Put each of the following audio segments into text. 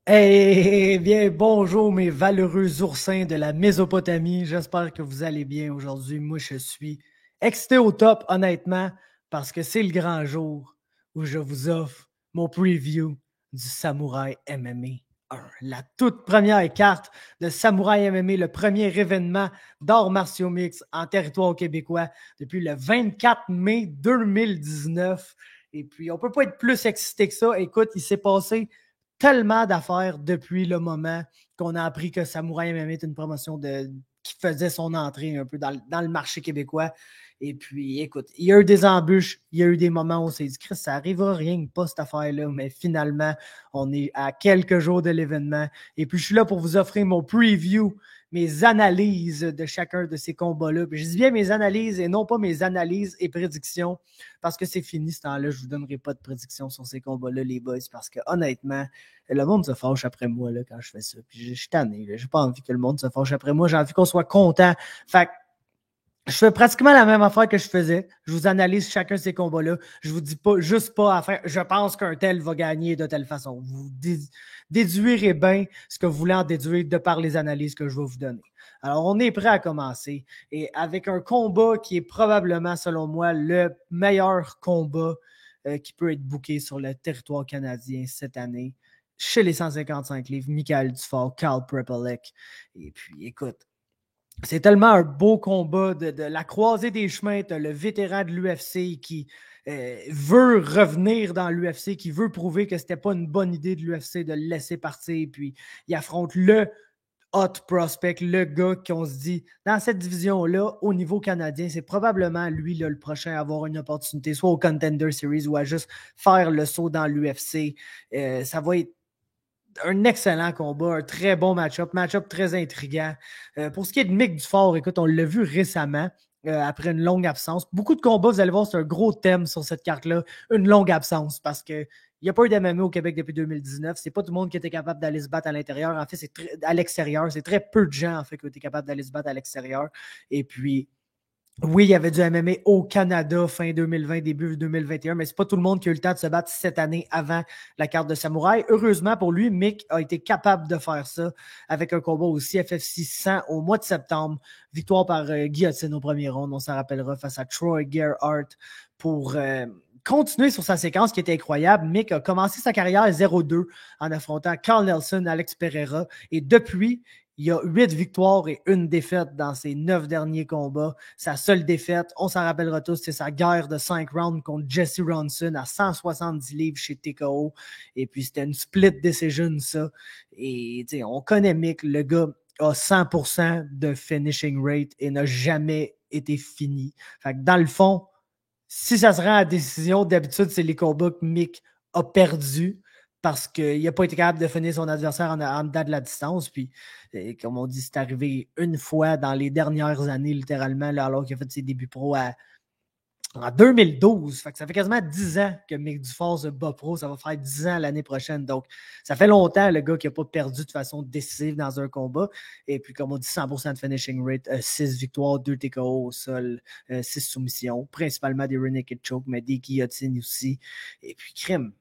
Eh bien, bonjour mes valeureux oursins de la Mésopotamie. J'espère que vous allez bien aujourd'hui. Moi, je suis excité au top, honnêtement, parce que c'est le grand jour où je vous offre mon preview du Samouraï MMA 1. La toute première carte de Samouraï MMA, le premier événement d'arts martiaux mix en territoire québécois depuis le 24 mai 2019. Et puis, on peut pas être plus excité que ça. Écoute, il s'est passé tellement d'affaires depuis le moment qu'on a appris que Samouraï MMA est une promotion qui faisait son entrée un peu dans le marché québécois. Et puis, écoute, il y a eu des embûches, il y a eu des moments où on s'est dit, Chris, ça arrivera rien que pas cette affaire-là, mais finalement, on est à quelques jours de l'événement. Et puis, je suis là pour vous offrir mon preview, mes analyses de chacun de ces combats-là. Puis, je dis bien mes analyses et non pas mes analyses et prédictions, parce que c'est fini ce temps-là. Je ne vous donnerai pas de prédictions sur ces combats-là, les boys, parce que honnêtement, le monde se fâche après moi là, quand je fais ça. Puis je suis tanné. J'ai pas envie que le monde se fâche après moi. J'ai envie qu'on soit content. Fait que je fais pratiquement la même affaire que je faisais. Je vous analyse chacun de ces combats-là. Je vous dis pas juste pas à faire. Je pense qu'un tel va gagner de telle façon. Vous déduirez bien ce que vous voulez en déduire de par les analyses que je vais vous donner. Alors, on est prêt à commencer. Et avec un combat qui est probablement, selon moi, le meilleur combat qui peut être booké sur le territoire canadien cette année. Chez les 155 livres, Michael Dufort, Carl Prepolek. Et puis, écoute, c'est tellement un beau combat de la croisée des chemins. Tu as le vétéran de l'UFC qui veut revenir dans l'UFC, qui veut prouver que c'était pas une bonne idée de l'UFC de le laisser partir. Puis il affronte le hot prospect, le gars qu'on se dit, dans cette division-là, au niveau canadien, c'est probablement lui là, le prochain à avoir une opportunité, soit au Contender Series ou à juste faire le saut dans l'UFC. Ça va être un excellent combat, un très bon match-up très intriguant. Pour ce qui est de Mick Dufort, écoute, on l'a vu récemment, après une longue absence. Beaucoup de combats, vous allez voir, c'est un gros thème sur cette carte-là, une longue absence, parce que il n'y a pas eu d'MMA au Québec depuis 2019. C'est pas tout le monde qui était capable d'aller se battre à l'intérieur. En fait, c'est à l'extérieur. C'est très peu de gens, en fait, qui étaient capables d'aller se battre à l'extérieur. Et puis, oui, il y avait du MMA au Canada fin 2020, début 2021, mais c'est pas tout le monde qui a eu le temps de se battre cette année avant la carte de Samouraï. Heureusement pour lui, Mick a été capable de faire ça avec un combat au CFFC 100 au mois de septembre. Victoire par guillotine au premier round, on s'en rappellera, face à Troy Gerhardt pour continuer sur sa séquence qui était incroyable. Mick a commencé sa carrière 0-2 en affrontant Carl Nelson, Alex Pereira, et depuis, il y a 8 victoires et 1 défaite dans ses 9 derniers combats. Sa seule défaite, on s'en rappellera tous, c'est sa guerre de 5 rounds contre Jesse Ronson à 170 livres chez TKO. Et puis, c'était une split decision, ça. Et on connaît Mick, le gars a 100% de finishing rate et n'a jamais été fini. Fait que dans le fond, si ça se rend à décision, d'habitude, c'est les combats que Mick a perdus parce qu'il n'a pas été capable de finir son adversaire en dedans de la distance. Puis, comme on dit, c'est arrivé une fois dans les dernières années, littéralement, là, alors qu'il a fait ses débuts pro en 2012. Fait que ça fait quasiment 10 ans que Mick Dufort se bat pro. Ça va faire 10 ans l'année prochaine. Donc, ça fait longtemps, le gars qui n'a pas perdu de façon décisive dans un combat. Et puis, comme on dit, 100% de finishing rate, 6 victoires, 2 TKO au sol, 6 soumissions, principalement des rear naked choke, mais des guillotines aussi. Et puis, crime.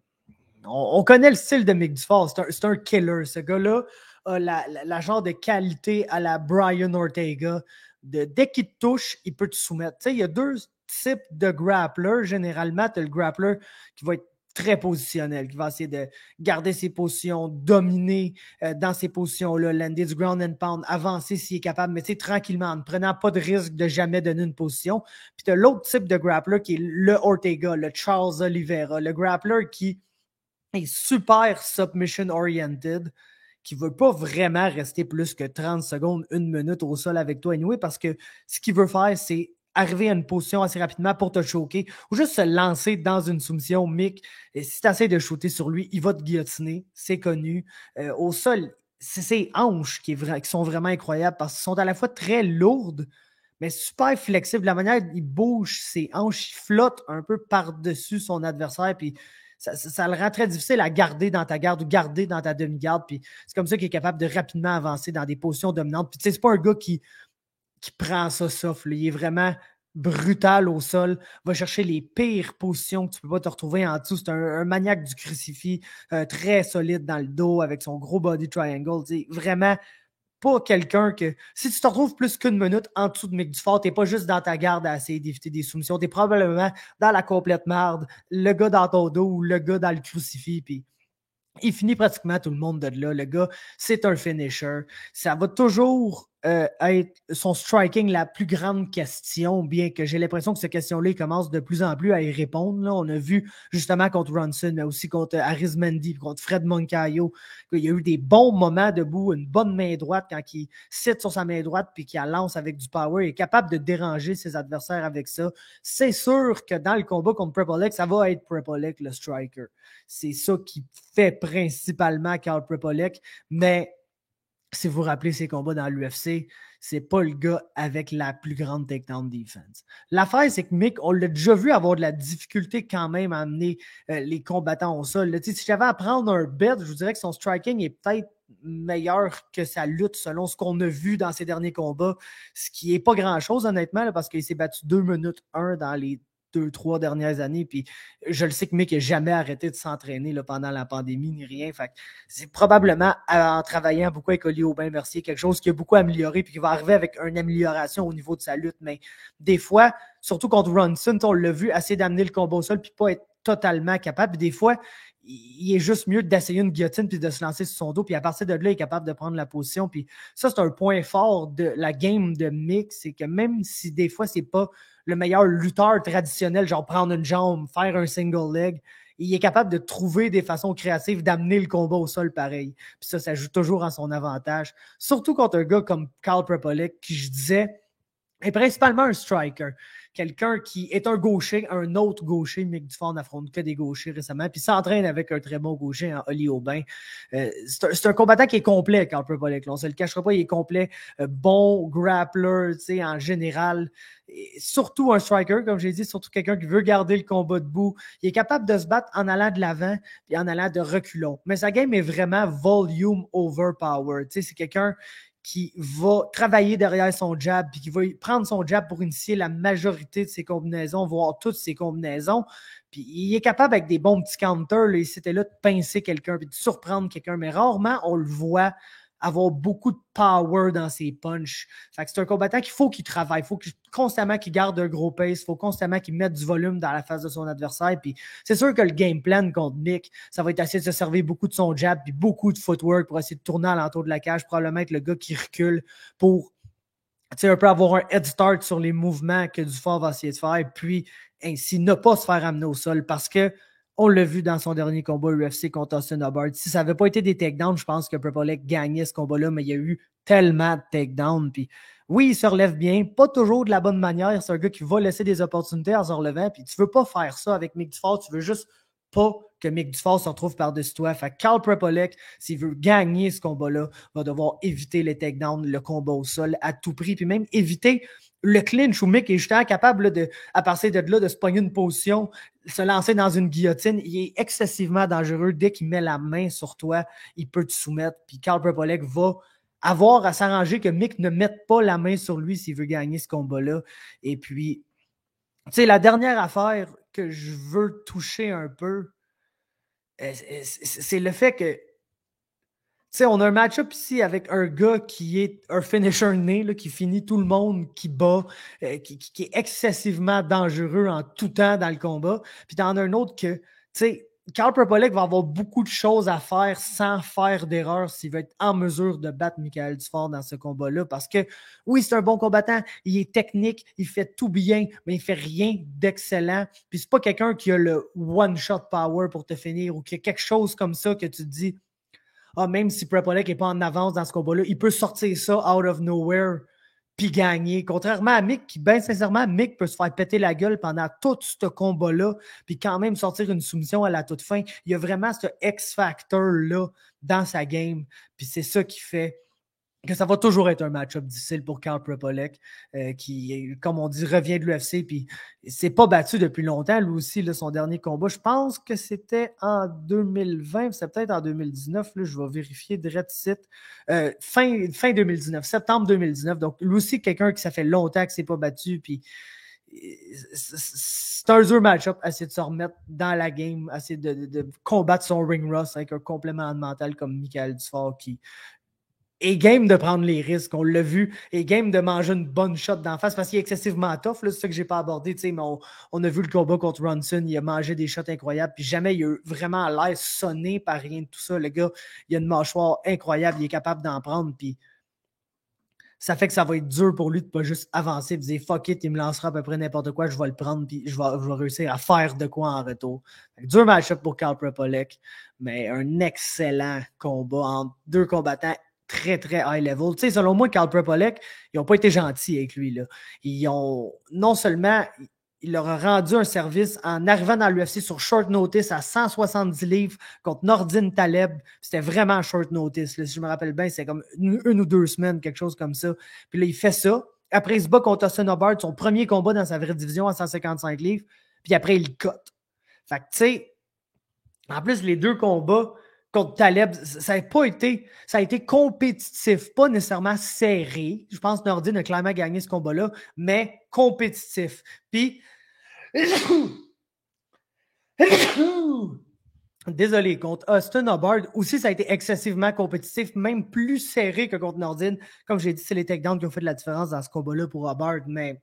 On connaît le style de Mick Dufort. C'est un killer. Ce gars-là a la genre de qualité à la Brian Ortega. Dès qu'il te touche, il peut te soumettre. Tu sais, il y a deux types de grapplers. Généralement, tu as le grappler qui va être très positionnel, qui va essayer de garder ses positions, dominer dans ces positions-là, lander du ground and pound, avancer s'il est capable, mais tranquillement, en ne prenant pas de risque de jamais donner une position. Puis tu as l'autre type de grappler qui est le Ortega, le Charles Oliveira, le grappler qui est super submission oriented, qui ne veut pas vraiment rester plus que 30 secondes, 1 minute au sol avec toi anyway, parce que ce qu'il veut faire, c'est arriver à une position assez rapidement pour te choquer ou juste se lancer dans une soumission. Mick, et si tu essaies de shooter sur lui, il va te guillotiner, c'est connu. Au sol, c'est ses hanches qui sont vraiment incroyables parce qu'elles sont à la fois très lourdes, mais super flexibles. La manière dont il bouge ses hanches, il flotte un peu par-dessus son adversaire, puis ça le rend très difficile à garder dans ta garde ou garder dans ta demi-garde. Puis c'est comme ça qu'il est capable de rapidement avancer dans des positions dominantes. Puis c'est pas un gars qui prend ça soft. Là. Il est vraiment brutal au sol, va chercher les pires positions que tu peux pas te retrouver en dessous. C'est un maniaque du crucifix, très solide dans le dos avec son gros body triangle. Vraiment, pas quelqu'un que... Si tu te retrouves plus qu'une minute en dessous de Mick Dufort, t'es pas juste dans ta garde à essayer d'éviter des soumissions, t'es probablement dans la complète marde, le gars dans ton dos ou le gars dans le crucifix, puis il finit pratiquement tout le monde de là. Le gars, c'est un finisher. Ça va toujours être son striking la plus grande question, bien que j'ai l'impression que cette question-là, il commence de plus en plus à y répondre. Là. On a vu justement contre Ronson, mais aussi contre Arismendi, contre Fred Moncayo, qu'il y a eu des bons moments debout, une bonne main droite quand il sit sur sa main droite puis qu'il la lance avec du power. Il est capable de déranger ses adversaires avec ça. C'est sûr que dans le combat contre Prepolek, ça va être Prepolek le striker. C'est ça qui fait principalement Karl Prepolek, mais si vous vous rappelez ses combats dans l'UFC, c'est pas le gars avec la plus grande takedown defense. L'affaire, c'est que Mick, on l'a déjà vu avoir de la difficulté quand même à amener les combattants au sol. Là, si j'avais à prendre un bet, je vous dirais que son striking est peut-être meilleur que sa lutte selon ce qu'on a vu dans ses derniers combats, ce qui est pas grand-chose honnêtement, là, parce qu'il s'est battu 2 minutes 1 dans les 2-3 dernières années, puis je le sais que Mick n'a jamais arrêté de s'entraîner là, pendant la pandémie ni rien, fait c'est probablement en travaillant beaucoup avec Oli Aubin-Mercier, quelque chose qui a beaucoup amélioré puis qui va arriver avec une amélioration au niveau de sa lutte, mais des fois, surtout contre Ronson, on l'a vu essayer d'amener le combat au sol puis pas être totalement capable, puis des fois, il est juste mieux d'essayer une guillotine puis de se lancer sur son dos, puis à partir de là, il est capable de prendre la position, puis ça, c'est un point fort de la game de Mick, c'est que même si des fois, c'est pas le meilleur lutteur traditionnel, genre prendre une jambe, faire un single leg, il est capable de trouver des façons créatives d'amener le combat au sol pareil. Puis ça joue toujours en son avantage. Surtout contre un gars comme Karl Prepolek, qui je disais est principalement un striker. Quelqu'un qui est un gaucher, un autre gaucher. Mick Dufort n'affronte que des gauchers récemment, puis s'entraîne avec un très bon gaucher en Oli Aubin. C'est un combattant qui est complet, Karl Prepolek. On ne se le cachera pas, il est complet. Bon grappler, en général. Et surtout un striker, comme j'ai dit, surtout quelqu'un qui veut garder le combat debout. Il est capable de se battre en allant de l'avant et en allant de reculons. Mais sa game est vraiment volume over power. C'est quelqu'un qui va travailler derrière son jab, puis qui va prendre son jab pour initier la majorité de ses combinaisons, voire toutes ses combinaisons. Puis il est capable, avec des bons petits counters, là, c'était là de pincer quelqu'un, puis de surprendre quelqu'un, mais rarement on le voit avoir beaucoup de power dans ses punches. Fait que c'est un combattant qu'il faut qu'il travaille, il faut constamment qu'il garde un gros pace, il faut constamment qu'il mette du volume dans la face de son adversaire. Puis c'est sûr que le game plan contre Mick, ça va être essayer de se servir beaucoup de son jab puis beaucoup de footwork pour essayer de tourner alentour de la cage, probablement être le gars qui recule pour un peu avoir un head start sur les mouvements que Dufort va essayer de faire, puis ainsi ne pas se faire amener au sol parce que on l'a vu dans son dernier combat UFC contre Austin Hubbard. Si ça n'avait pas été des takedowns, je pense que Prepolek gagnait ce combat-là, mais il y a eu tellement de takedowns. Puis oui, il se relève bien, pas toujours de la bonne manière. C'est un gars qui va laisser des opportunités en se relevant. Puis tu veux pas faire ça avec Mick Dufort, tu veux juste pas que Mick Dufort se retrouve par-dessus toi. Fait que Karl Prepolek, s'il veut gagner ce combat-là, va devoir éviter les takedowns, le combat au sol à tout prix, puis même éviter le clinch où Mick est justement capable de, à partir de là, de se pogner une position, se lancer dans une guillotine. Il est excessivement dangereux. Dès qu'il met la main sur toi, il peut te soumettre. Puis Karl Prepolek va avoir à s'arranger que Mick ne mette pas la main sur lui s'il veut gagner ce combat-là. Et puis, tu sais, la dernière affaire que je veux toucher un peu, c'est le fait que on a un match-up ici avec un gars qui est un finisher né, là, qui finit tout le monde, qui bat, qui est excessivement dangereux en tout temps dans le combat. Puis t'en as un autre que, tu sais, Karl Prepolek va avoir beaucoup de choses à faire sans faire d'erreur s'il veut être en mesure de battre Michael Dufort dans ce combat-là. Parce que, oui, c'est un bon combattant, il est technique, il fait tout bien, mais il fait rien d'excellent. Puis c'est pas quelqu'un qui a le one-shot power pour te finir ou qui a quelque chose comme ça que tu te dis, même si Prepolek n'est pas en avance dans ce combat-là, il peut sortir ça out of nowhere puis gagner. Contrairement à Mick, qui, bien sincèrement, Mick peut se faire péter la gueule pendant tout ce combat-là puis quand même sortir une soumission à la toute fin. Il y a vraiment ce X-Factor-là dans sa game. Puis c'est ça qui fait que ça va toujours être un match-up difficile pour Karl Prepolek, qui, comme on dit, revient de l'UFC, puis il s'est pas battu depuis longtemps, lui aussi, là, son dernier combat. Je pense que c'était en 2020, c'est peut-être en 2019, là, je vais vérifier direct site. Fin 2019, septembre 2019. Donc, lui aussi, quelqu'un qui ça fait longtemps qu'il s'est pas battu, puis c'est un dur match-up, essayer de se remettre dans la game, essayer de combattre son ring rust avec un complément mental comme Michael Dufort qui est game de prendre les risques, on l'a vu, est game de manger une bonne shot d'en face parce qu'il est excessivement tough, là, c'est ça que j'ai pas abordé, mais on a vu le combat contre Ronson, il a mangé des shots incroyables, puis jamais il a eu vraiment l'air sonné par rien de tout ça, le gars, il a une mâchoire incroyable, il est capable d'en prendre, puis ça fait que ça va être dur pour lui de pas juste avancer et dire fuck it, il me lancera à peu près n'importe quoi, je vais le prendre puis je vais réussir à faire de quoi en retour. Dur match-up pour Karl Prepolek, mais un excellent combat entre deux combattants très, très high level. Tu sais, selon moi, Karl Prepolek, ils n'ont pas été gentils avec lui, là. Ils ont, non seulement, il leur a rendu un service en arrivant dans l'UFC sur short notice à 170 livres contre Nordine Taleb. C'était vraiment short notice. Là, si je me rappelle bien, c'est comme une ou 2 semaines, quelque chose comme ça. Puis là, il fait ça. Après, il se bat contre Austin Hubbard, son premier combat dans sa vraie division à 155 livres. Puis après, il cote. Fait que, tu sais, en plus, les deux combats contre Taleb, ça a été compétitif, pas nécessairement serré. Je pense que Nordine a clairement gagné ce combat-là, mais compétitif. Puis, désolé, contre Austin Hubbard, aussi, ça a été excessivement compétitif, même plus serré que contre Nordine. Comme j'ai dit, c'est les takedowns qui ont fait de la différence dans ce combat-là pour Hubbard, mais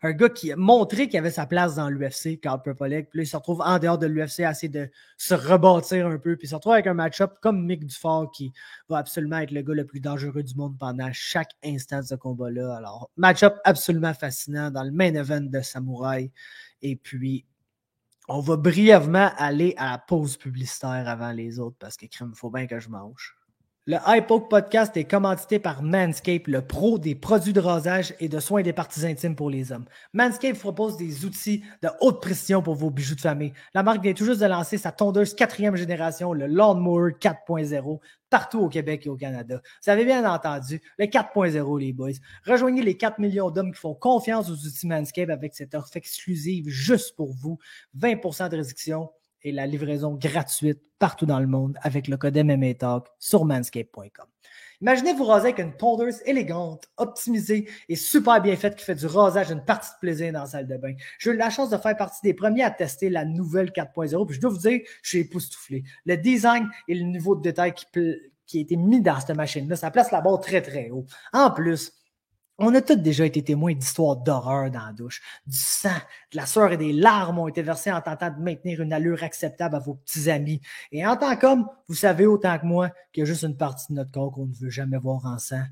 un gars qui a montré qu'il avait sa place dans l'UFC, Karl Prepolek, puis là, il se retrouve en dehors de l'UFC à essayer de se rebâtir un peu, puis il se retrouve avec un match-up comme Mick Dufort, qui va absolument être le gars le plus dangereux du monde pendant chaque instant de ce combat-là. Alors, match-up absolument fascinant dans le main event de Samouraï. Et puis, on va brièvement aller à la pause publicitaire avant les autres, parce que crème, il faut bien que je mange. Le Hypoke Podcast est commandité par Manscaped, le pro des produits de rasage et de soins des parties intimes pour les hommes. Manscaped propose des outils de haute précision pour vos bijoux de famille. La marque vient tout juste de lancer sa tondeuse 4e génération, le Lawnmower 4.0, partout au Québec et au Canada. Vous avez bien entendu, le 4.0, les boys. Rejoignez les 4 millions d'hommes qui font confiance aux outils Manscaped avec cette offre exclusive juste pour vous. 20% de réduction et la livraison gratuite partout dans le monde avec le code MMA Talk sur manscaped.com. Imaginez vous raser avec une tondeuse élégante, optimisée et super bien faite qui fait du rasage d'une partie de plaisir dans la salle de bain. J'ai eu la chance de faire partie des premiers à tester la nouvelle 4.0 puis je dois vous dire, je suis époustouflé. Le design et le niveau de détail qui a été mis dans cette machine-là, ça place la barre très très haut. En plus, on a tous déjà été témoins d'histoires d'horreur dans la douche. Du sang, de la sueur et des larmes ont été versées en tentant de maintenir une allure acceptable à vos petits amis. Et en tant qu'homme, vous savez autant que moi qu'il y a juste une partie de notre corps qu'on ne veut jamais voir en sang.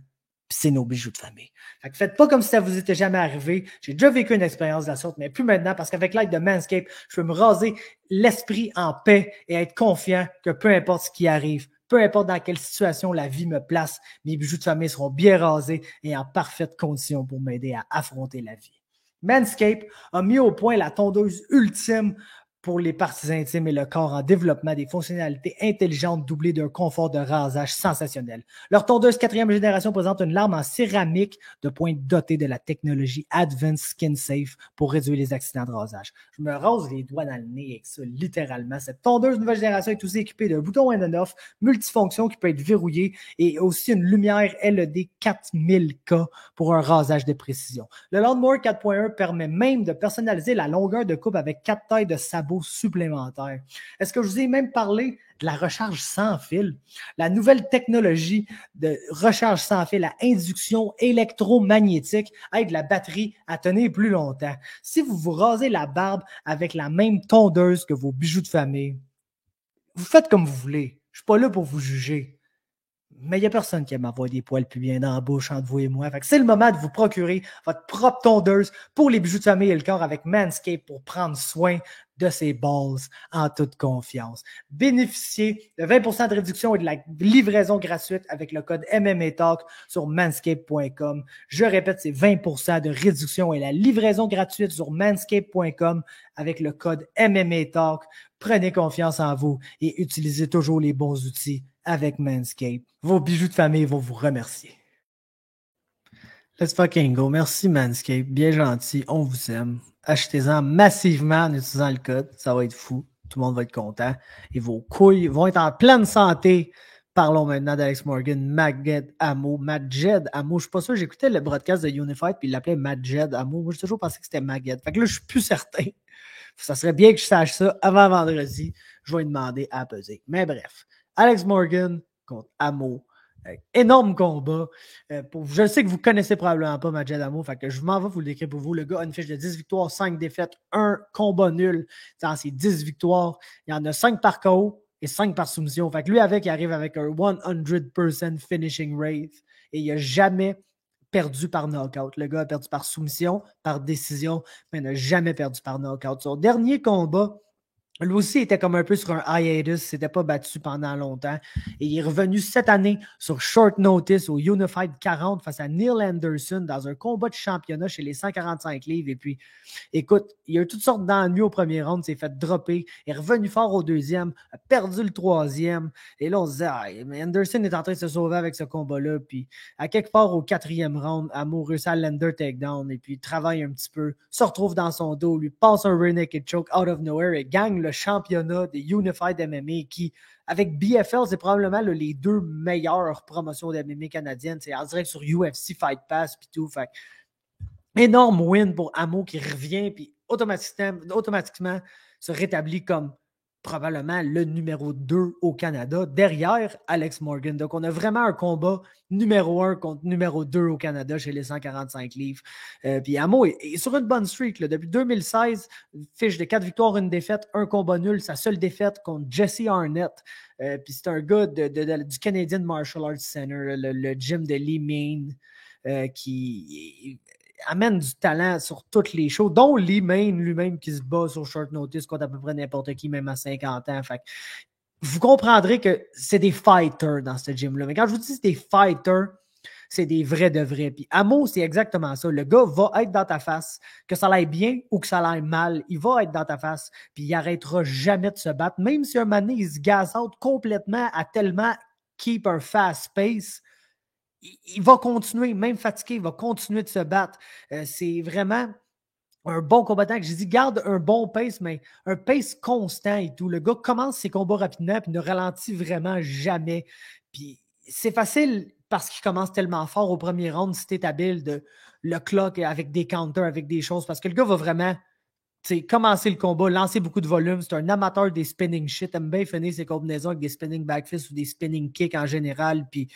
Puis c'est nos bijoux de famille. Fait que faites pas comme si ça vous était jamais arrivé. J'ai déjà vécu une expérience de la sorte, mais plus maintenant, parce qu'avec l'aide de Manscaped, je peux me raser l'esprit en paix et être confiant que peu importe ce qui arrive, peu importe dans quelle situation la vie me place, mes bijoux de famille seront bien rasés et en parfaite condition pour m'aider à affronter la vie. Manscaped a mis au point la tondeuse ultime pour les parties intimes et le corps en développement des fonctionnalités intelligentes doublées d'un confort de rasage sensationnel. Leur tondeuse 4e génération présente une lame en céramique de pointe dotée de la technologie Advanced Skin Safe pour réduire les accidents de rasage. Je me rase les doigts dans le nez avec ça, littéralement. Cette tondeuse nouvelle génération est aussi équipée d'un bouton on-and-off multifonction qui peut être verrouillé et aussi une lumière LED 4000K pour un rasage de précision. Le Lawnmower 4.1 permet même de personnaliser la longueur de coupe avec 4 tailles de sabots supplémentaires. Est-ce que je vous ai même parlé de la recharge sans fil? La nouvelle technologie de recharge sans fil à induction électromagnétique aide la batterie à tenir plus longtemps. Si vous vous rasez la barbe avec la même tondeuse que vos bijoux de famille, vous faites comme vous voulez. Je ne suis pas là pour vous juger. Mais il n'y a personne qui aime avoir des poils plus bien dans la bouche entre vous et moi. Fait que c'est le moment de vous procurer votre propre tondeuse pour les bijoux de famille et le corps avec Manscaped pour prendre soin de ses balls en toute confiance. Bénéficiez de 20% de réduction et de la livraison gratuite avec le code MMA Talk sur manscaped.com. Je répète, c'est 20% de réduction et la livraison gratuite sur manscaped.com avec le code MMA Talk. Prenez confiance en vous et utilisez toujours les bons outils avec Manscaped. Vos bijoux de famille vont vous remercier. Let's fucking go. Merci Manscaped. Bien gentil. On vous aime. Achetez-en massivement en utilisant le code. Ça va être fou. Tout le monde va être content. Et vos couilles vont être en pleine santé Parlons maintenant d'Alex Morgan, Majed Amo. Majed Amo, je suis pas sûr, j'écoutais le broadcast de Unified puis il l'appelait Majed Amo. Moi, j'ai toujours pensé que c'était Majed. Fait que là, je suis plus certain. Ça serait bien que je sache ça avant vendredi. Je vais lui demander à peser. Mais bref, Alex Morgan contre Amo. Énorme combat. Je sais que vous ne connaissez probablement pas Majed Amo, fait que je m'en vais vous le décrire pour vous. Le gars a une fiche de 10 victoires, 5 défaites, un combat nul. Dans ses 10 victoires, il y en a 5 par KO et 5 par soumission. Fait que lui, il arrive avec un 100% finishing rate et il n'a jamais perdu par knockout. Le gars a perdu par soumission, par décision, mais n'a jamais perdu par knockout. Son dernier combat, lui aussi était comme un peu sur un hiatus, il s'était pas battu pendant longtemps. Et il est revenu cette année sur short notice au Unified 40 face à Neil Anderson dans un combat de championnat chez les 145 livres. Et puis, écoute, il y a eu toutes sortes d'ennuis au premier round, s'est fait dropper, est revenu fort au deuxième, a perdu le troisième. Et là, on se disait, mais Anderson est en train de se sauver avec ce combat-là. Puis, à quelque part au quatrième round, Amo réussit à l'ender takedown et puis il travaille un petit peu, se retrouve dans son dos, lui passe un rear naked choke out of nowhere et gagne le championnat des Unified MMA qui, avec BFL, c'est probablement les deux meilleures promotions d'MMA canadiennes. C'est en direct sur UFC Fight Pass puis tout. Fait énorme win pour Amo qui revient puis automatiquement se rétablit comme probablement le numéro 2 au Canada, derrière Alex Morgan. Donc, on a vraiment un combat numéro 1 contre numéro 2 au Canada chez les 145 livres. Puis Amo est sur une bonne streak. Là. Depuis 2016, fiche de 4 victoires, 1 défaite, 1 combat nul. Sa seule défaite contre Jesse Arnett. Puis c'est un gars du Canadian Martial Arts Center, le gym de Lee Main, qui amène du talent sur toutes les shows, dont Lee Main lui-même qui se bat sur short notice contre à peu près n'importe qui, même à 50 ans. Fait que vous comprendrez que c'est des fighters dans ce gym-là. Mais quand je vous dis c'est des fighters, c'est des vrais de vrais. Puis Amo, c'est exactement ça. Le gars va être dans ta face, que ça l'aille bien ou que ça l'aille mal, il va être dans ta face, puis il arrêtera jamais de se battre. Même si un moment donné, il se gaze out complètement à tellement keep un fast pace, il va continuer, même fatigué, il va continuer de se battre. C'est vraiment un bon combattant que j'ai dit, garde un bon pace, mais un pace constant et tout. Le gars commence ses combats rapidement puis ne ralentit vraiment jamais. Puis c'est facile parce qu'il commence tellement fort au premier round si t'es habile de le clock avec des counters, avec des choses, parce que le gars va vraiment commencer le combat, lancer beaucoup de volume. C'est un amateur des spinning shit, aime bien finir ses combinaisons avec des spinning backfists ou des spinning kicks en général, puis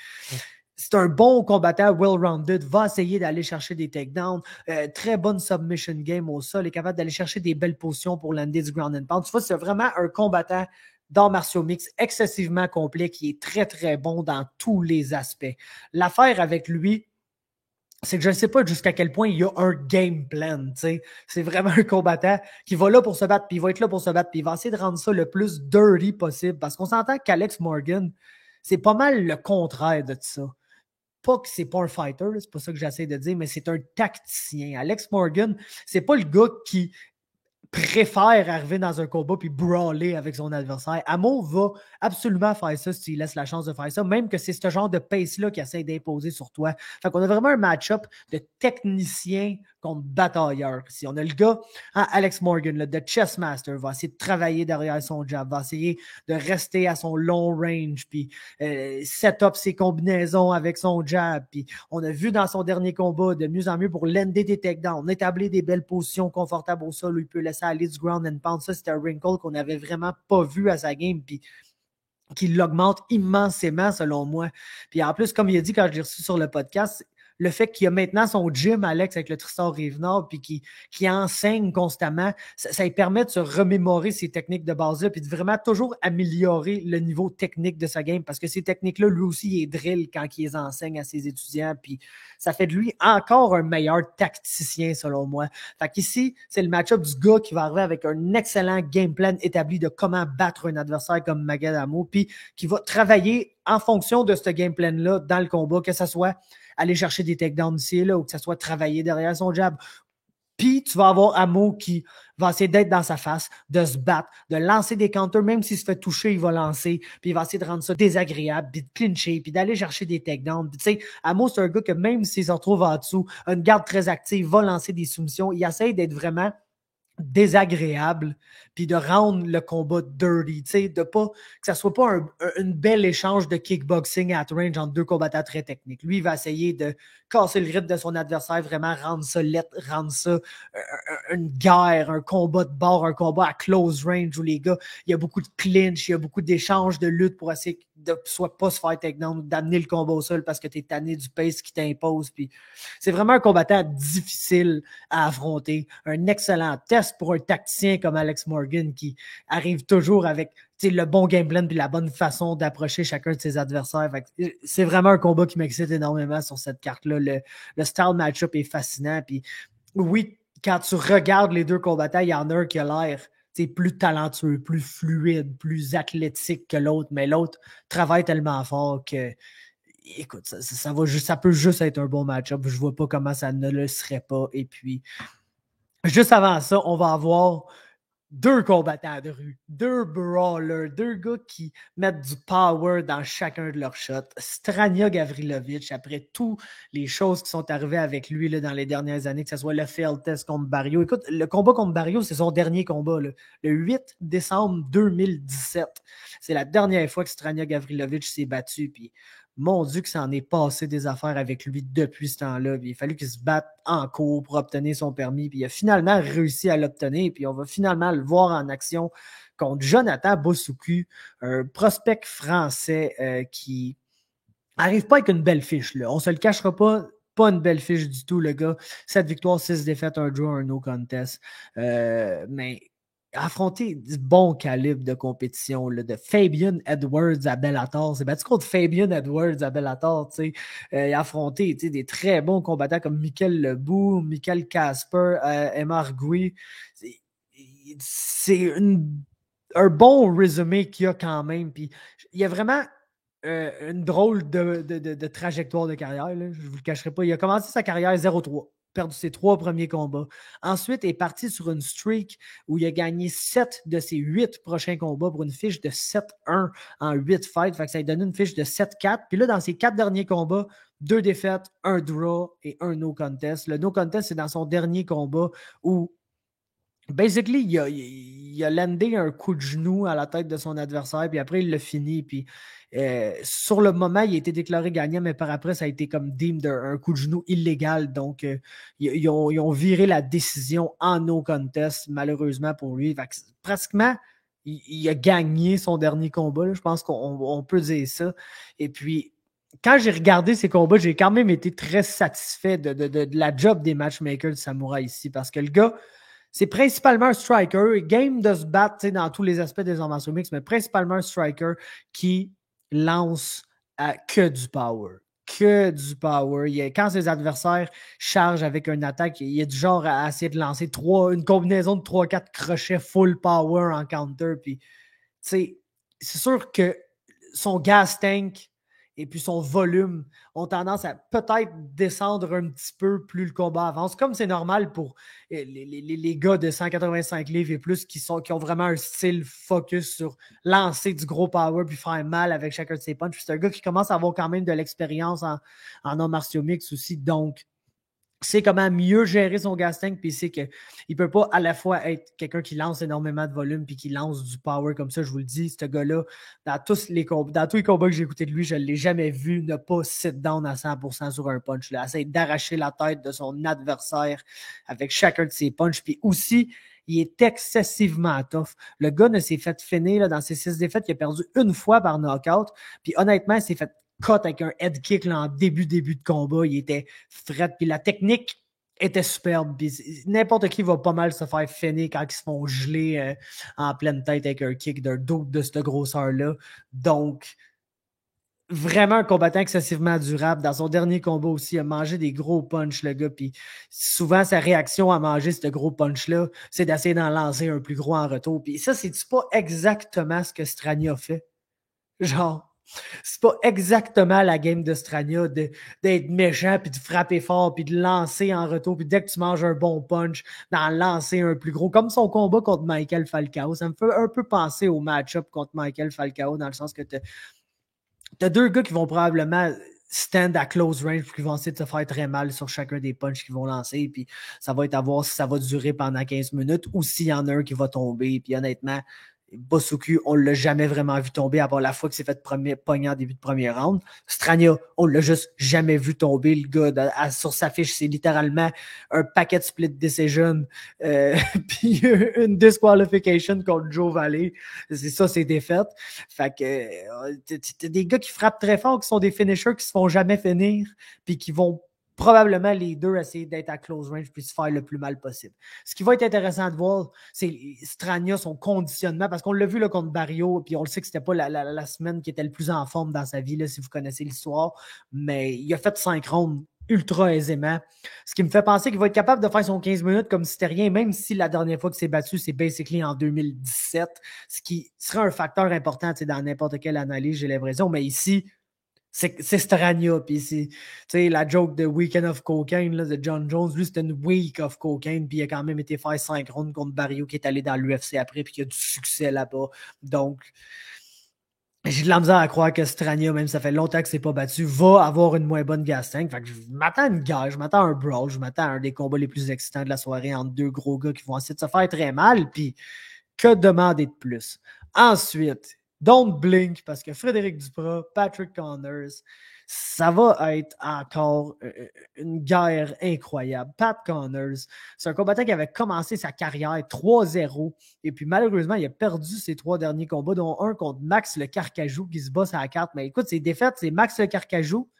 c'est un bon combattant, well-rounded, va essayer d'aller chercher des takedowns, très bonne submission game au sol, est capable d'aller chercher des belles positions pour lander du ground and pound. Tu vois, c'est vraiment un combattant d'arts martiaux mix excessivement complet qui est très, très bon dans tous les aspects. L'affaire avec lui, c'est que je ne sais pas jusqu'à quel point il y a un game plan. T'sais. C'est vraiment un combattant qui va là pour se battre, puis il va être là pour se battre, puis il va essayer de rendre ça le plus dirty possible, parce qu'on s'entend qu'Alex Morgan, c'est pas mal le contraire de ça. Pas que c'est pas un fighter, c'est pas ça que j'essaie de dire, mais c'est un tacticien. Alex Morgan, c'est pas le gars qui préfère arriver dans un combat puis brawler avec son adversaire. Amo va absolument faire ça s'il laisse la chance de faire ça, même que c'est ce genre de pace-là qu'il essaie d'imposer sur toi. Fait qu'on a vraiment un match-up de technicien contre batailleur. Si on a le gars, Alex Morgan, le chessmaster, va essayer de travailler derrière son jab, va essayer de rester à son long range, puis set up ses combinaisons avec son jab. Puis on a vu dans son dernier combat de mieux en mieux pour lander des takedowns, établir des belles positions confortables au sol où il peut laisser aller du ground and pound. Ça, c'était un wrinkle qu'on n'avait vraiment pas vu à sa game, puis qui l'augmente immensément selon moi. Puis en plus, comme il a dit quand je l'ai reçu sur le podcast, le fait qu'il y a maintenant son gym, Alex, avec le Tristan Rive-Nord, puis qui enseigne constamment, ça lui permet de se remémorer ses techniques de base-là, puis de vraiment toujours améliorer le niveau technique de sa game, parce que ces techniques-là, lui aussi, il est drill quand il les enseigne à ses étudiants, puis ça fait de lui encore un meilleur tacticien, selon moi. Fait qu'ici, c'est le match-up du gars qui va arriver avec un excellent game plan établi de comment battre un adversaire comme Majed Amo, puis qui va travailler en fonction de ce game plan-là dans le combat, que ce soit aller chercher des takedowns ici et là, ou que ça soit travailler derrière son jab. Puis, tu vas avoir Amo qui va essayer d'être dans sa face, de se battre, de lancer des counters, même s'il se fait toucher, il va lancer, puis il va essayer de rendre ça désagréable, puis de clincher, puis d'aller chercher des takedowns. Puis, tu sais, Amo, c'est un gars que même s'il se retrouve en dessous, a une garde très active, va lancer des soumissions, il essaie d'être vraiment désagréable, puis de rendre le combat dirty, tu sais, de pas que ça soit pas une belle échange de kickboxing at range entre deux combattants très techniques. Lui, il va essayer de casser le rythme de son adversaire, vraiment rendre ça lettre, rendre ça une guerre, un combat de bord, un combat à close range où les gars, il y a beaucoup de clinch, il y a beaucoup d'échanges de lutte pour essayer de soit pas se faire takedown, d'amener le combat au sol parce que t'es tanné du pace qui t'impose, puis c'est vraiment un combattant difficile à affronter. Un excellent test pour un tacticien comme Alex Morgan qui arrive toujours avec le bon game plan et la bonne façon d'approcher chacun de ses adversaires. C'est vraiment un combat qui m'excite énormément sur cette carte-là. Le style match-up est fascinant. Puis oui, quand tu regardes les deux combattants, il y en a un qui a l'air plus talentueux, plus fluide, plus athlétique que l'autre, mais l'autre travaille tellement fort que écoute, ça peut juste être un bon match-up. Je vois pas comment ça ne le serait pas. Et puis, juste avant ça, on va avoir deux combattants de rue, deux brawlers, deux gars qui mettent du power dans chacun de leurs shots. Strania Gavrilovic, après toutes les choses qui sont arrivées avec lui là, dans les dernières années, que ce soit le fail test contre Barrio. Écoute, le combat contre Barrio, c'est son dernier combat, là, le 8 décembre 2017. C'est la dernière fois que Strania Gavrilovic s'est battu, puis mon Dieu que ça en est passé des affaires avec lui depuis ce temps-là. Puis il a fallu qu'il se batte en cours pour obtenir son permis. Puis il a finalement réussi à l'obtenir. Puis on va finalement le voir en action contre Jonathan Bossouku, un prospect français qui arrive pas avec une belle fiche. Là. On se le cachera pas. Pas une belle fiche du tout, le gars. 7 victoires, 6 défaites, un draw, un no contest. Mais affronter du bon calibre de compétition, là, de Fabian Edwards à Bellator. C'est battu contre Fabian Edwards à Bellator, tu sais. Il a affronté des très bons combattants comme Michael Lebou, Michael Casper, Emar Gui. C'est un bon résumé qu'il y a quand même. Puis il y a vraiment une drôle de trajectoire de carrière. Là. Je ne vous le cacherai pas. Il a commencé sa carrière 0-3, perdu ses 3 premiers combats. Ensuite, il est parti sur une streak où il a gagné 7 de ses 8 prochains combats pour une fiche de 7-1 en 8 fights. Fait que ça lui donne une fiche de 7-4. Puis là, dans ses 4 derniers combats, 2 défaites, un draw et un no contest. Le no contest, c'est dans son dernier combat où basically, il a landé un coup de genou à la tête de son adversaire, puis après, il l'a fini. Puis sur le moment, il a été déclaré gagnant, mais par après, ça a été comme deemed un coup de genou illégal. Donc, ils ont viré la décision en no contest, malheureusement pour lui. Fait que, pratiquement, il a gagné son dernier combat. Là. Je pense qu'on peut dire ça. Et puis, quand j'ai regardé ces combats, j'ai quand même été très satisfait de la job des matchmakers de Samouraï ici, parce que le gars, c'est principalement un striker, game de se battre dans tous les aspects des arts martiaux mixtes, mais principalement un striker qui lance que du power. Que du power. Quand ses adversaires chargent avec une attaque, il est du genre à essayer de lancer une combinaison de 3-4 crochets full power en counter. Puis, c'est sûr que son gas tank et puis son volume ont tendance à peut-être descendre un petit peu plus le combat avance, comme c'est normal pour les gars de 185 livres et plus qui ont vraiment un style focus sur lancer du gros power puis faire mal avec chacun de ses punches. Puis c'est un gars qui commence à avoir quand même de l'expérience en arts martiaux mixtes aussi, donc c'est comment mieux gérer son gas tank, puis c'est qu'il ne peut pas à la fois être quelqu'un qui lance énormément de volume puis qui lance du power comme ça, je vous le dis, ce gars-là, dans tous les combats que j'ai écoutés de lui, je ne l'ai jamais vu ne pas sit down à 100% sur un punch. Là. Essaye d'arracher la tête de son adversaire avec chacun de ses punches, puis aussi, il est excessivement tough. Le gars ne s'est fait finir là, dans ses 6 défaites, il a perdu une fois par knockout, puis honnêtement, il s'est fait cut avec un head kick là, en début de combat. Il était fret. Puis la technique était superbe. Puis n'importe qui va pas mal se faire finir quand ils se font geler en pleine tête avec un kick d'un dope de cette grosseur-là. Donc, vraiment un combattant excessivement durable. Dans son dernier combat aussi, il a mangé des gros punchs, le gars. Puis souvent, sa réaction à manger ce gros punch-là, c'est d'essayer d'en lancer un plus gros en retour. Puis ça, c'est-tu pas exactement ce que Strania a fait? Genre, c'est pas exactement la game de Strania d'être méchant, puis de frapper fort, puis de lancer en retour, puis dès que tu manges un bon punch, d'en lancer un plus gros, comme son combat contre Michael Falcao. Ça me fait un peu penser au match-up contre Michael Falcao, dans le sens que t'as deux gars qui vont probablement stand à close range puis qui vont essayer de se faire très mal sur chacun des punches qu'ils vont lancer. Puis ça va être à voir si ça va durer pendant 15 minutes ou s'il y en a un qui va tomber. Puis honnêtement, Bosuku, on ne l'a jamais vraiment vu tomber, à part la fois qu'il s'est fait pogner en début de premier round. Strania, on ne l'a juste jamais vu tomber. Le gars, sur sa fiche, c'est littéralement un paquet de split decision, puis une disqualification contre Joe Valley. C'est ça, c'est défaite. Fait que t'as des gars qui frappent très fort, qui sont des finishers qui se font jamais finir, puis qui vont probablement les deux essayer d'être à close range puis se faire le plus mal possible. Ce qui va être intéressant de voir, c'est Strania, son conditionnement, parce qu'on l'a vu là, contre Barrio, puis on le sait que c'était pas la semaine qui était le plus en forme dans sa vie, là, si vous connaissez l'histoire, mais il a fait 5 rounds ultra aisément. Ce qui me fait penser qu'il va être capable de faire son 15 minutes comme si c'était rien, même si la dernière fois qu'il s'est battu, c'est basically en 2017, ce qui serait un facteur important dans n'importe quelle analyse, j'ai l'impression, mais ici, c'est Strania, puis c'est la joke de Weekend of Cocaine là, de John Jones, lui c'était une week of cocaine, puis il a quand même été faire 5 rounds contre Barrio qui est allé dans l'UFC après, puis qui a du succès là-bas. Donc, j'ai de la misère à croire que Strania, même ça fait longtemps que c'est pas battu, va avoir une moins bonne gas tank. Fait que je m'attends à une guerre, je m'attends à un brawl, je m'attends à un des combats les plus excitants de la soirée entre deux gros gars qui vont essayer de se faire très mal, puis que demander de plus? Ensuite, don't blink, parce que Frédéric Duprat, Patrick Connors, ça va être encore une guerre incroyable. Pat Connors, c'est un combattant qui avait commencé sa carrière 3-0, et puis malheureusement, il a perdu ses 3 derniers combats, dont un contre Max Le Carcajou, qui se bat à la carte. Mais écoute, ses défaites, c'est Max Le Carcajou,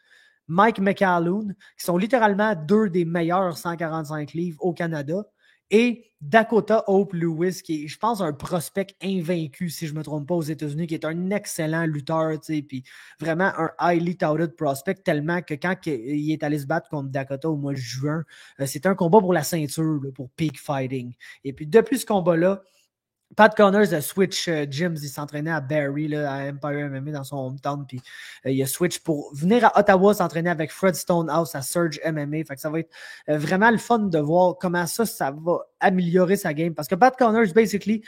Mike McAloon, qui sont littéralement 2 des meilleurs 145 livres au Canada, et Dakota Hope Lewis, qui est, je pense, un prospect invaincu, si je ne me trompe pas, aux États-Unis, qui est un excellent lutteur, puis vraiment un highly touted prospect, tellement que quand il est allé se battre contre Dakota au mois de juin, c'était un combat pour la ceinture, là, pour peak fighting. Et puis depuis ce combat-là, Pat Connors a switch gyms, il s'entraînait à Barrie, là, à Empire MMA dans son hometown, puis il a switch pour venir à Ottawa s'entraîner avec Fred Stonehouse à Surge MMA. Fait que ça va être vraiment le fun de voir comment ça va améliorer sa game. Parce que Pat Connors, basically,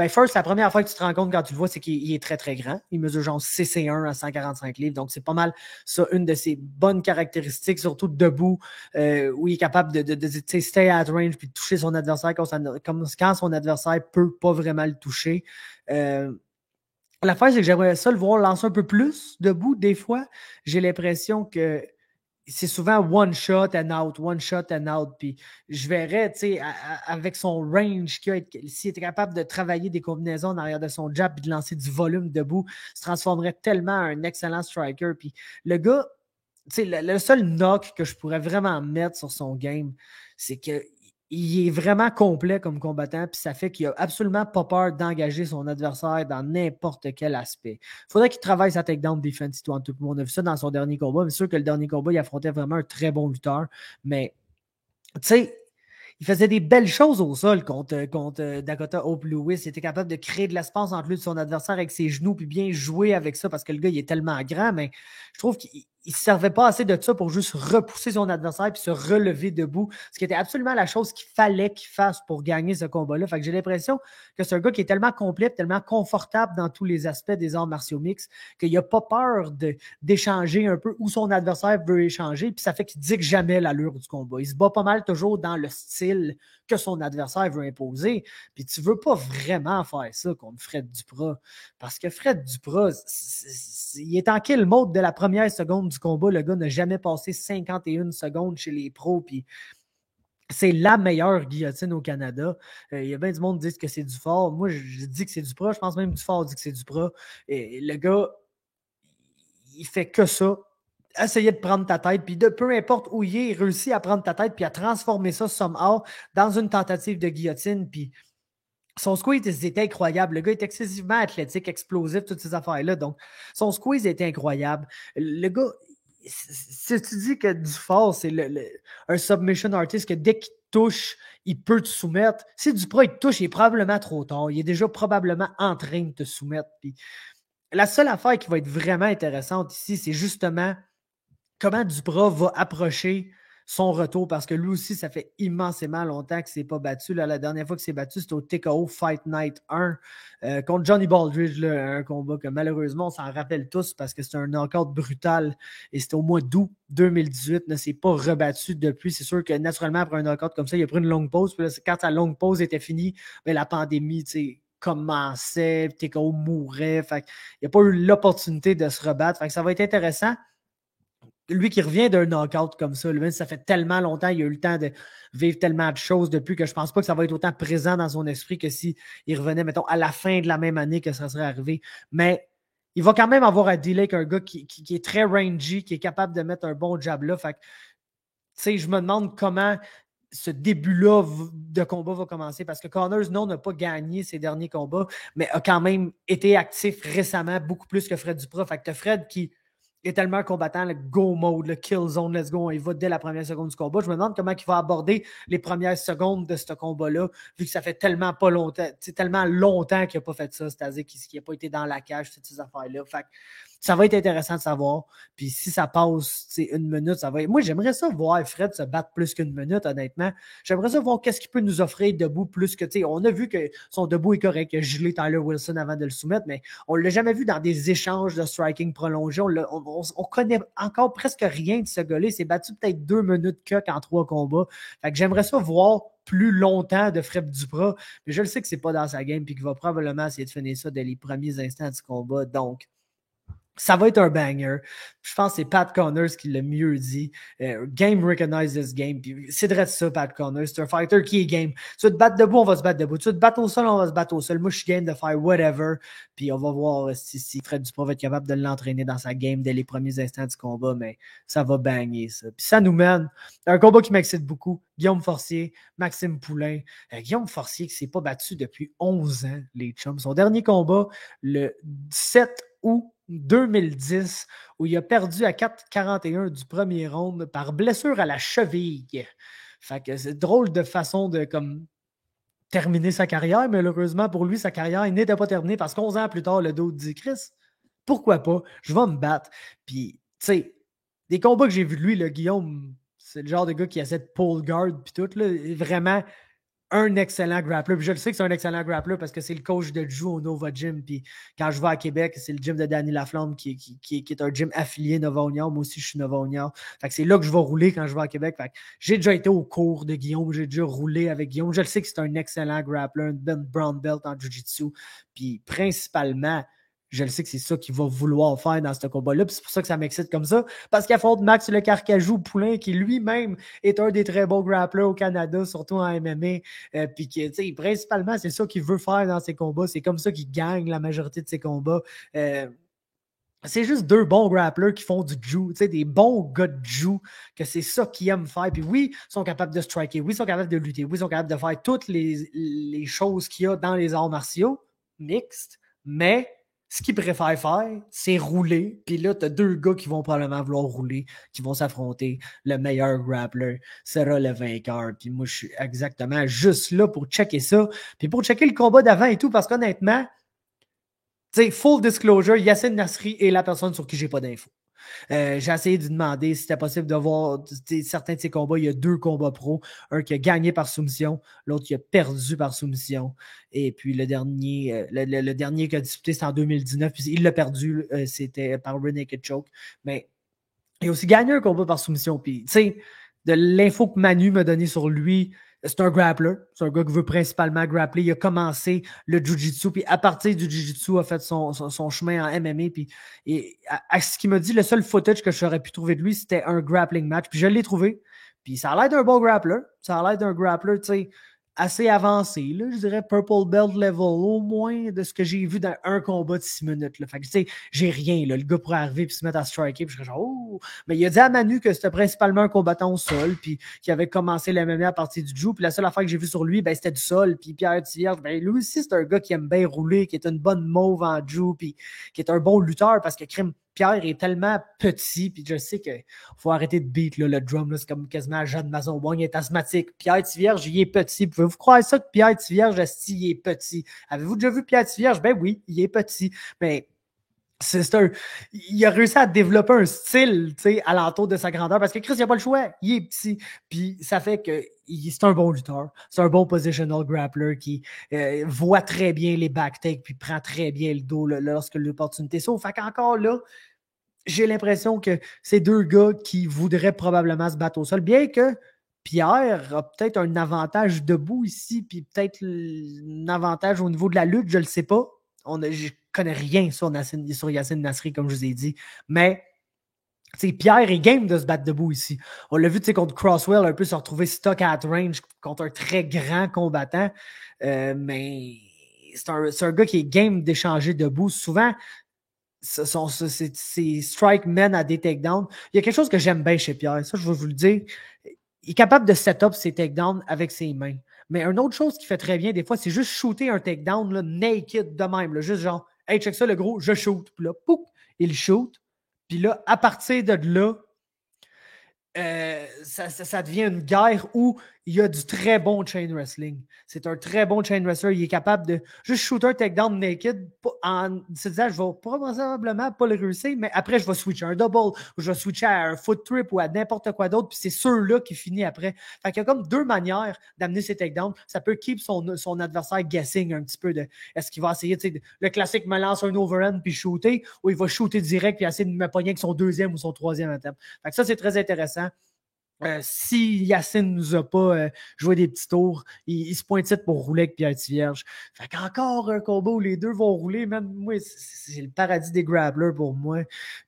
first, la première fois que tu te rends compte quand tu le vois, c'est qu'il est très, très grand. Il mesure genre 6'1" à 145 livres. Donc, c'est pas mal ça, une de ses bonnes caractéristiques, surtout debout, où il est capable de stay at range puis de toucher son adversaire quand son adversaire peut pas vraiment le toucher. L'affaire, c'est que j'aimerais ça le voir lancer un peu plus debout. Des fois, j'ai l'impression que c'est souvent one shot and out, one shot and out. Puis je verrais, tu sais, avec son range, s'il était capable de travailler des combinaisons en arrière de son jab et de lancer du volume debout, se transformerait tellement en un excellent striker. Puis le gars, tu sais, le seul knock que je pourrais vraiment mettre sur son game, c'est que il est vraiment complet comme combattant, puis ça fait qu'il n'a absolument pas peur d'engager son adversaire dans n'importe quel aspect. Il faudrait qu'il travaille sa takedown defense, tout le monde a vu ça dans son dernier combat. C'est sûr que le dernier combat, il affrontait vraiment un très bon lutteur, mais tu sais, il faisait des belles choses au sol contre Dakota Hope Lewis. Il était capable de créer de l'espace entre lui et son adversaire avec ses genoux, puis bien jouer avec ça parce que le gars, il est tellement grand, mais je trouve qu'il ne servait pas assez de ça pour juste repousser son adversaire puis se relever debout, ce qui était absolument la chose qu'il fallait qu'il fasse pour gagner ce combat-là. Fait que j'ai l'impression que c'est un gars qui est tellement complet, tellement confortable dans tous les aspects des arts martiaux mixtes qu'il n'a pas peur d'échanger un peu où son adversaire veut échanger, puis ça fait qu'il dicte jamais l'allure du combat. Il se bat pas mal toujours dans le style que son adversaire veut imposer. Puis tu veux pas vraiment faire ça contre Fred Duprat. Parce que Fred Duprat, il est en kill mode de la première seconde du combat. Le gars n'a jamais passé 51 secondes chez les pros. Puis c'est la meilleure guillotine au Canada. Il y a bien du monde qui dit que c'est Dufort. Moi, je dis que c'est Duprat. Je pense même que Dufort dit que c'est Duprat. Et le gars, il fait que ça. Essayer de prendre ta tête, puis de peu importe où il est, il réussit à prendre ta tête, puis à transformer ça somehow dans une tentative de guillotine, puis son squeeze était incroyable. Le gars est excessivement athlétique, explosif, toutes ces affaires-là, donc son squeeze était incroyable. Le gars, si tu dis que Dufort, c'est un submission artist, que dès qu'il touche, il peut te soumettre, si Duprat, il te touche, il est probablement trop tard, il est déjà probablement en train de te soumettre, puis la seule affaire qui va être vraiment intéressante ici, c'est justement comment Duprat va approcher son retour parce que lui aussi, ça fait immensément longtemps qu'il ne s'est pas battu. Là, la dernière fois qu'il s'est battu, c'était au TKO Fight Night 1 contre Johnny Baldridge, là, un combat que malheureusement, on s'en rappelle tous parce que c'était un knockout brutal et c'était au mois d'août 2018. Il ne s'est pas rebattu depuis. C'est sûr que naturellement, après un knockout comme ça, il a pris une longue pause. Puis là, quand sa longue pause était finie, ben, la pandémie, tu sais, commençait, TKO mourait. Fait il n'a pas eu l'opportunité de se rebattre. Fait que ça va être intéressant. Lui qui revient d'un knockout comme ça, lui, ça fait tellement longtemps, il a eu le temps de vivre tellement de choses depuis que je pense pas que ça va être autant présent dans son esprit que s'il revenait, mettons, à la fin de la même année que ça serait arrivé. Mais il va quand même avoir à dealer avec un gars qui est très rangy, qui est capable de mettre un bon jab là. Fait que, tu sais, je me demande comment ce début-là de combat va commencer parce que Connors, non, n'a pas gagné ses derniers combats, mais a quand même été actif récemment, beaucoup plus que Fred Duprat. Fait que t'as Fred qui est tellement un combattant, le go mode, le kill zone, let's go, il va dès la première seconde du combat. Je me demande comment il va aborder les premières secondes de ce combat-là, vu que ça fait tellement pas longtemps, c'est tellement longtemps qu'il n'a pas fait ça, c'est-à-dire qu'il n'a pas été dans la cage, toutes ces affaires-là. Fait que ça va être intéressant de savoir. Puis si ça passe une minute, ça va être... Moi, j'aimerais ça voir Fred se battre plus qu'une minute, honnêtement. J'aimerais ça voir qu'est-ce qu'il peut nous offrir debout plus que... On a vu que son debout est correct, qu'il a gelé Tyler Wilson avant de le soumettre, mais on ne l'a jamais vu dans des échanges de striking prolongés. On connaît encore presque rien de ce gars-là. Il s'est battu peut-être 2 minutes en 3 combats. Fait que j'aimerais ça voir plus longtemps de Fred Duprat, mais je le sais que c'est pas dans sa game puis qu'il va probablement essayer de finir ça dès les premiers instants du combat. Donc, ça va être un banger. Je pense que c'est Pat Connors qui l'a mieux dit. Game recognize this game. Puis c'est de ça, Pat Connors. C'est un fighter qui est game. Tu veux te battre debout, on va se battre debout. Tu veux te battre au sol, on va se battre au sol. Moi, je suis game de faire whatever. Puis on va voir si Fred Duprat va être capable de l'entraîner dans sa game dès les premiers instants du combat. Mais ça va banger, ça. Puis ça nous mène à un combat qui m'excite beaucoup. Guillaume Forcier, Maxime Poulain. Guillaume Forcier qui ne s'est pas battu depuis 11 ans, les chums. Son dernier combat, le 7 août 2010, où il a perdu à 4,41 du premier round par blessure à la cheville. Fait que c'est drôle de façon de comme terminer sa carrière, mais malheureusement pour lui, sa carrière n'était pas terminée parce qu'11 ans plus tard, le dos dit Chris, pourquoi pas? Je vais me battre. Puis, tu sais, des combats que j'ai vus de lui, le Guillaume, c'est le genre de gars qui essaie de pull guard puis tout, là, vraiment un excellent grappler. Puis je le sais que c'est un excellent grappler parce que c'est le coach de Drew au Nova Gym. Puis quand je vais à Québec, c'est le gym de Danny Laflamme qui est un gym affilié Nova Union. Moi aussi, je suis Nova Union. Fait que c'est là que je vais rouler quand je vais à Québec. Fait que j'ai déjà été au cours de Guillaume. J'ai déjà roulé avec Guillaume. Je le sais que c'est un excellent grappler, un brown belt en Jiu-Jitsu. Puis principalement, je le sais que c'est ça qu'il va vouloir faire dans ce combat-là. Puis c'est pour ça que ça m'excite comme ça. Parce qu'il affronte Max Le Carcajou Poulain, qui lui-même est un des très bons grapplers au Canada, surtout en MMA. Puis que, principalement, c'est ça qu'il veut faire dans ses combats. C'est comme ça qu'il gagne la majorité de ses combats. C'est juste 2 bons grapplers qui font du jiu, des bons gars de jiu, que c'est ça qu'ils aiment faire. Puis oui, ils sont capables de striker, oui, ils sont capables de lutter, oui, ils sont capables de faire toutes les choses qu'il y a dans les arts martiaux mixtes, mais ce qu'ils préfèrent faire, c'est rouler. Puis là, tu as 2 gars qui vont probablement vouloir rouler, qui vont s'affronter. Le meilleur grappler sera le vainqueur. Puis moi, je suis exactement juste là pour checker ça. Puis pour checker le combat d'avant et tout, parce qu'honnêtement, full disclosure, Yassine Nasri est la personne sur qui j'ai pas d'infos. J'ai essayé de lui demander si c'était possible de voir certains de ses combats. Il y a 2 combats pro. Un qui a gagné par soumission, l'autre qui a perdu par soumission. Et puis le dernier, le dernier qu'il a disputé, c'était en 2019. Puis il l'a perdu, c'était par Rear Naked Choke. Mais il a aussi gagné un combat par soumission. Puis, tu sais, de l'info que Manu m'a donné sur lui, c'est un grappler. C'est un gars qui veut principalement grappler. Il a commencé le jiu-jitsu, puis à partir du jiu-jitsu, a fait son chemin en MMA. Puis, et à ce qu'il m'a dit, le seul footage que j'aurais pu trouver de lui, c'était un grappling match. Puis je l'ai trouvé. Puis ça a l'air d'un bon grappler. Ça a l'air d'un grappler, tu sais, assez avancé, là, je dirais Purple Belt level, au moins de ce que j'ai vu dans un combat de 6 minutes. Là. Fait que, tu sais, j'ai rien. Là. Le gars pourrait arriver et se mettre à striker. Puis je serais genre, oh! Mais il a dit à Manu que c'était principalement un combattant au sol, puis qu'il avait commencé le MMA à partir du jiu. Puis la seule affaire que j'ai vue sur lui, ben, c'était du sol. Puis Pierre Tivierge, ben, lui aussi, c'est un gars qui aime bien rouler, qui est une bonne mauve en jiu, puis qui est un bon lutteur parce que Pierre est tellement petit, puis je sais qu'il faut arrêter de beat là, le drum, là, c'est comme quasiment Jeanne Mazon-Bon, il est asthmatique. Pierre Tivierge, il est petit. Pouvez-vous croire ça que Pierre Tivierge, il est petit? Avez-vous déjà vu Pierre Tivierge? Ben oui, il est petit. Mais Il a réussi à développer un style, tu sais, alentour de sa grandeur parce que Chris, il n'a pas le choix. Il est petit. Puis ça fait que c'est un bon lutteur. C'est un bon positional grappler qui voit très bien les backtakes puis prend très bien le dos lorsque l'opportunité s'offre. Fait qu'encore là, j'ai l'impression que c'est deux gars qui voudraient probablement se battre au sol, bien que Pierre a peut-être un avantage debout ici, puis peut-être un avantage au niveau de la lutte, je ne le sais pas. Je ne connais rien sur Yassine Nasri, comme je vous ai dit, mais Pierre est game de se battre debout ici. On l'a vu contre Crosswell, un peu se retrouver stock at range contre un très grand combattant, mais c'est un gars qui est game d'échanger debout. Souvent, c'est strike men à des takedowns. Il y a quelque chose que j'aime bien chez Pierre, ça je veux vous le dire. Il est capable de set up ses takedowns avec ses mains. Mais une autre chose qu'il fait très bien, des fois, c'est juste shooter un takedown là, naked de même. Là, juste genre, hey, check ça, le gros, je shoot. Puis là, pouf, il shoot. Puis là, à partir de là, ça devient une guerre où il y a du très bon chain wrestling. C'est un très bon chain wrestler. Il est capable de juste shooter un takedown naked en se disant je vais probablement pas le réussir, mais après je vais switcher un double ou je vais switcher à un foot trip ou à n'importe quoi d'autre. Puis c'est ceux-là qui finit après. Fait qu'il y a comme deux manières d'amener ses takedowns. Ça peut keep son adversaire guessing un petit peu de est-ce qu'il va essayer, le classique me lance un overhand puis shooter ou il va shooter direct puis essayer de me pogner avec son deuxième ou son troisième attempt. Fait que ça, c'est très intéressant. Si Yacine nous a pas joué des petits tours, il se pointe pour rouler avec Pierre Tivierge. Fait qu'encore un combat où les deux vont rouler, même moi, c'est le paradis des grapplers pour moi.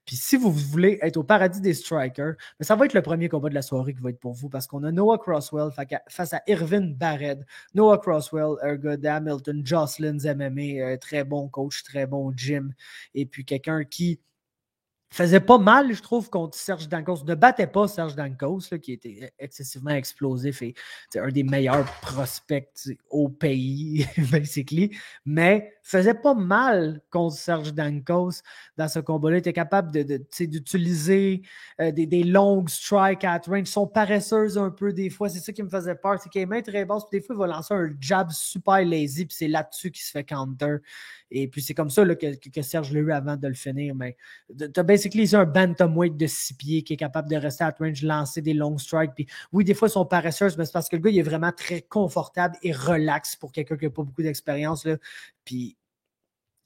Puis si vous voulez être au paradis des strikers, ben ça va être le premier combat de la soirée qui va être pour vous parce qu'on a Noah Crosswell face à Irvin Barred. Noah Crosswell, un gars d'Hamilton, Jocelyn's MMA, très bon coach, très bon gym. Et puis quelqu'un qui faisait pas mal, je trouve, contre Serge Dankos. Ne battait pas Serge Dankos, là, qui était excessivement explosif et un des meilleurs prospects au pays, basically. Mais faisait pas mal contre Serge Dankos dans ce combat-là. Il était capable d'utiliser des longues strikes at range. Ils sont paresseuses un peu des fois. C'est ça qui me faisait peur. C'est qu'il est main très basse. Des fois, il va lancer un jab super lazy. Puis c'est là-dessus qu'il se fait counter. Et puis c'est comme ça là, que Serge l'a eu avant de le finir. Mais t'as basically un bantamweight de 6 pieds qui est capable de rester à range, lancer des long strikes. Puis oui, des fois, ils sont paresseuses, mais c'est parce que le gars, il est vraiment très confortable et relax pour quelqu'un qui n'a pas beaucoup d'expérience. Là. Puis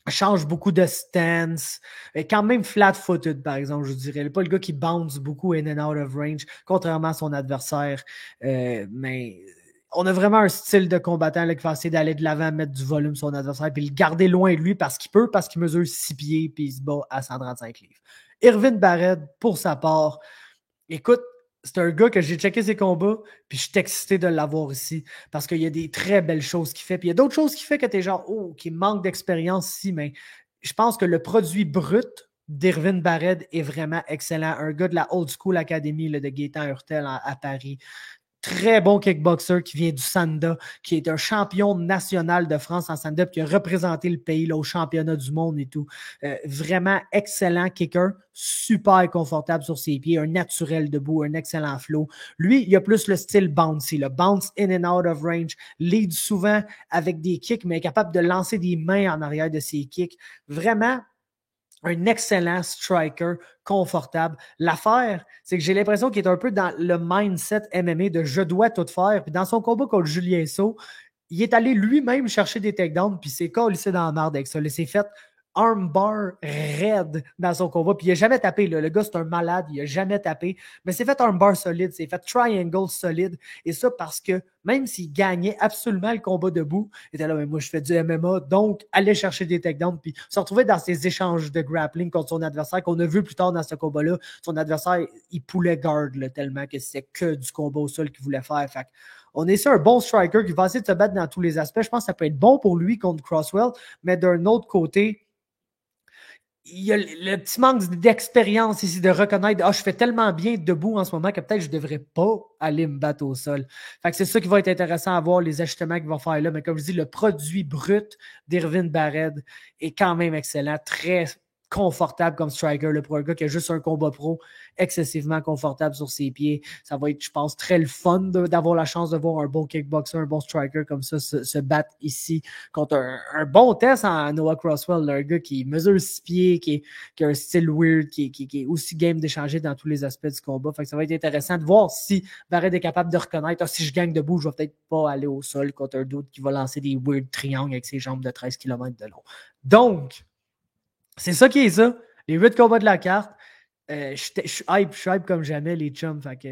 change beaucoup de stance. Quand même flat-footed, par exemple, je dirais. Pas le gars qui bounce beaucoup in and out of range, contrairement à son adversaire. Mais on a vraiment un style de combattant là, qui va essayer d'aller de l'avant, mettre du volume sur son adversaire, puis le garder loin de lui parce qu'il peut, parce qu'il mesure 6 pieds, puis il se bat à 135 livres. Irvin Barred, pour sa part, écoute, c'est un gars que j'ai checké ses combats, puis je suis excité de l'avoir ici, parce qu'il y a des très belles choses qu'il fait, puis il y a d'autres choses qu'il fait que t'es genre, oh, qui manque d'expérience ici, mais je pense que le produit brut d'Irvin Barred est vraiment excellent. Un gars de la Old School Academy là, de Gaétan Hurtel à Paris. Très bon kickboxer qui vient du Sanda, qui est un champion national de France en stand-up, qui a représenté le pays là, au championnat du monde et tout. Vraiment excellent kicker, super confortable sur ses pieds, un naturel debout, un excellent flow. Lui, il a plus le style bouncy, le bounce in and out of range, lead souvent avec des kicks, mais est capable de lancer des mains en arrière de ses kicks. Vraiment, un excellent striker, confortable. L'affaire, c'est que j'ai l'impression qu'il est un peu dans le mindset MMA de je dois tout faire. Puis dans son combat contre Julien Sau, il est allé lui-même chercher des takedowns, puis c'est collé dans la merde avec ça. Il s'est fait armbar raide dans son combat, puis il n'a jamais tapé. Là. Le gars, c'est un malade, il n'a jamais tapé, mais c'est fait armbar solide, c'est fait triangle solide, et ça parce que même s'il gagnait absolument le combat debout, il était là, mais moi je fais du MMA, donc allait chercher des takedowns, puis se retrouver dans ces échanges de grappling contre son adversaire, qu'on a vu plus tard dans ce combat-là, son adversaire, il poulait guard là, tellement que c'était que du combat au sol qu'il voulait faire, fait on est sur un bon striker qui va essayer de se battre dans tous les aspects. Je pense que ça peut être bon pour lui contre Crosswell, mais d'un autre côté, il y a le petit manque d'expérience ici, de reconnaître je fais tellement bien debout en ce moment que peut-être je ne devrais pas aller me battre au sol. Fait que c'est ça qui va être intéressant à voir, les ajustements qu'il va faire là. Mais comme je dis, le produit brut d'Irvin Barred est quand même excellent, très, confortable comme striker. Là, pour un gars qui a juste un combat pro, excessivement confortable sur ses pieds. Ça va être, je pense, très le fun d'avoir la chance de voir un bon kickboxer, un bon striker comme ça se battre ici contre un bon test en Noah Crosswell. Là, un gars qui mesure 6 pieds, qui a un style weird, qui est aussi game d'échanger dans tous les aspects du combat. Fait que ça va être intéressant de voir si Barrett est capable de reconnaître si je gagne debout, je vais peut-être pas aller au sol contre un d'autre qui va lancer des weird triangles avec ses jambes de 13 km de long. Donc, c'est ça qui est ça. Les 8 combats de la carte. Je suis hype comme jamais, les chums. Fait que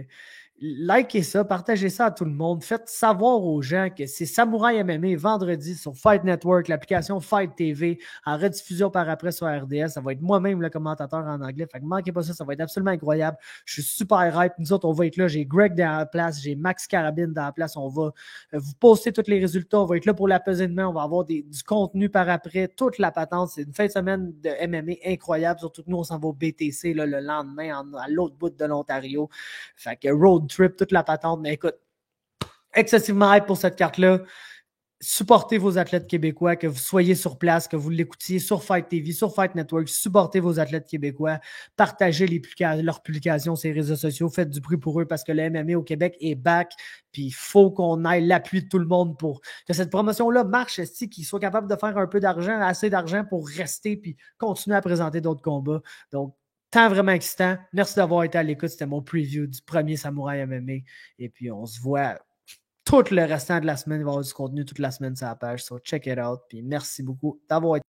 likez ça, partagez ça à tout le monde. Faites savoir aux gens que c'est Samouraï MMA vendredi sur Fight Network, l'application Fight TV, en rediffusion par après sur RDS. Ça va être moi-même le commentateur en anglais. Fait que manquez pas ça va être absolument incroyable. Je suis super hype. Nous autres, on va être là. J'ai Greg dans la place, j'ai Max Carabine dans la place. On va vous poster tous les résultats. On va être là pour la pesée de main. On va avoir du contenu par après, toute la patente. C'est une fin de semaine de MMA incroyable. Surtout que nous, on s'en va au BTC là, le lendemain à l'autre bout de l'Ontario. Fait que road trip, toute la patente. Mais écoute, excessivement hype pour cette carte-là. Supportez vos athlètes québécois, que vous soyez sur place, que vous l'écoutiez sur Fight TV, sur Fight Network. Supportez vos athlètes québécois. Partagez leurs publications sur les réseaux sociaux. Faites du bruit pour eux parce que le MMA au Québec est back. Puis il faut qu'on aille l'appui de tout le monde pour que cette promotion-là marche, qu'ils soient capables de faire un peu d'argent, assez d'argent pour rester puis continuer à présenter d'autres combats. Donc, temps vraiment excitant. Merci d'avoir été à l'écoute. C'était mon preview du premier Samouraï MMA. Et puis, on se voit tout le restant de la semaine. Il va y avoir du contenu toute la semaine sur la page. So, check it out. Puis, merci beaucoup d'avoir été